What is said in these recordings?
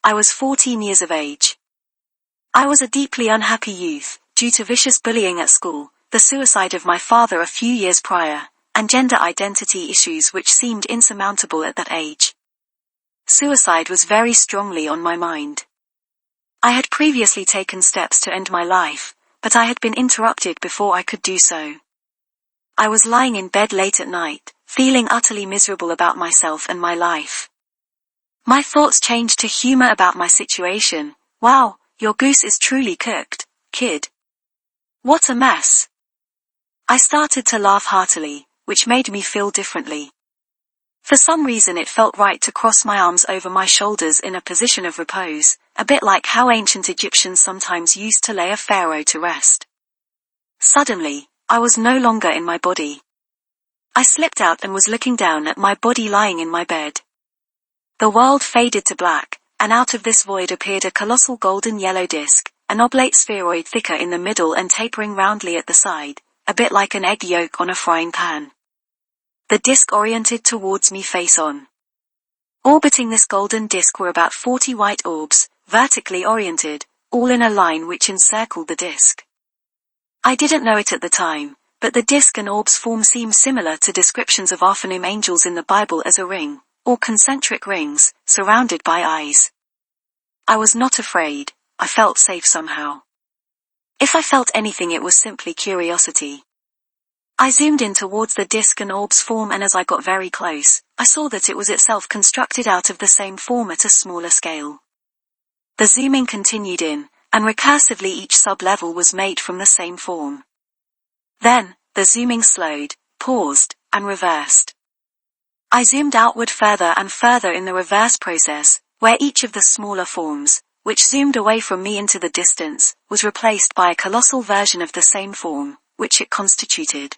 I was 14 years of age. I was a deeply unhappy youth, due to vicious bullying at school, the suicide of my father a few years prior, and gender identity issues which seemed insurmountable at that age. Suicide was very strongly on my mind. I had previously taken steps to end my life, but I had been interrupted before I could do so. I was lying in bed late at night, feeling utterly miserable about myself and my life. My thoughts changed to humor about my situation. Wow, your goose is truly cooked, kid. What a mess. I started to laugh heartily, which made me feel differently. For some reason it felt right to cross my arms over my shoulders in a position of repose, a bit like how ancient Egyptians sometimes used to lay a pharaoh to rest. Suddenly, I was no longer in my body. I slipped out and was looking down at my body lying in my bed. The world faded to black, and out of this void appeared a colossal golden yellow disc, an oblate spheroid thicker in the middle and tapering roundly at the side, a bit like an egg yolk on a frying pan. The disc oriented towards me face on. Orbiting this golden disc were about 40 white orbs, vertically oriented, all in a line which encircled the disc. I didn't know it at the time, but the disc and orbs form seem similar to descriptions of Aphanim angels in the Bible as a ring, or concentric rings, surrounded by eyes. I was not afraid, I felt safe somehow. If I felt anything it was simply curiosity. I zoomed in towards the disc and orb's form, and as I got very close, I saw that it was itself constructed out of the same form at a smaller scale. The zooming continued in, and recursively each sub-level was made from the same form. Then, the zooming slowed, paused, and reversed. I zoomed outward further and further in the reverse process, where each of the smaller forms, which zoomed away from me into the distance, was replaced by a colossal version of the same form, which it constituted.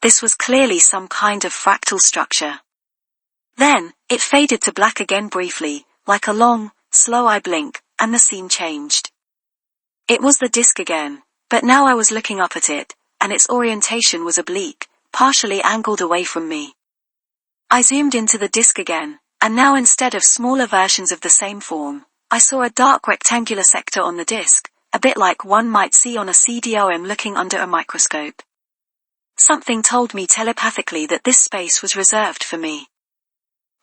This was clearly some kind of fractal structure. Then, it faded to black again briefly, like a long, slow eye blink, and the scene changed. It was the disc again, but now I was looking up at it, and its orientation was oblique, partially angled away from me. I zoomed into the disc again, and now instead of smaller versions of the same form, I saw a dark rectangular sector on the disc, a bit like one might see on a CD-ROM looking under a microscope. Something told me telepathically that this space was reserved for me.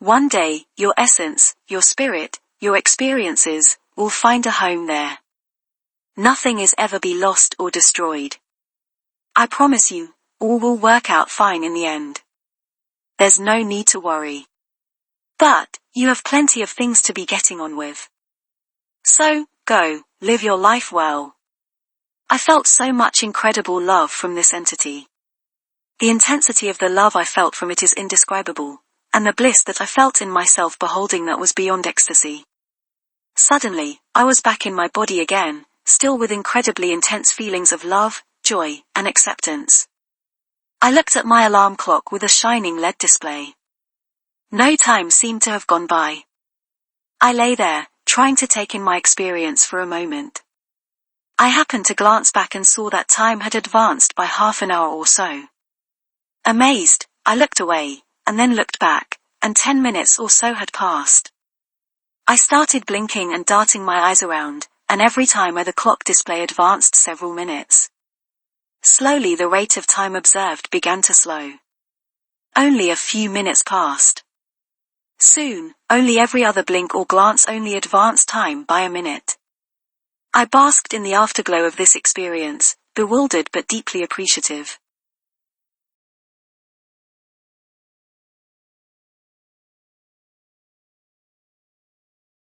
One day, your essence, your spirit, your experiences, will find a home there. Nothing is ever be lost or destroyed. I promise you, all will work out fine in the end. There's no need to worry. But, you have plenty of things to be getting on with. So, go, live your life well. I felt so much incredible love from this entity. The intensity of the love I felt from it is indescribable, and the bliss that I felt in myself beholding that was beyond ecstasy. Suddenly, I was back in my body again, still with incredibly intense feelings of love, joy, and acceptance. I looked at my alarm clock with a shining LED display. No time seemed to have gone by. I lay there, trying to take in my experience for a moment. I happened to glance back and saw that time had advanced by half an hour or so. Amazed, I looked away, and then looked back, and 10 minutes or so had passed. I started blinking and darting my eyes around, and every time the clock display advanced several minutes. Slowly the rate of time observed began to slow. Only a few minutes passed. Soon, only every other blink or glance only advanced time by a minute. I basked in the afterglow of this experience, bewildered but deeply appreciative.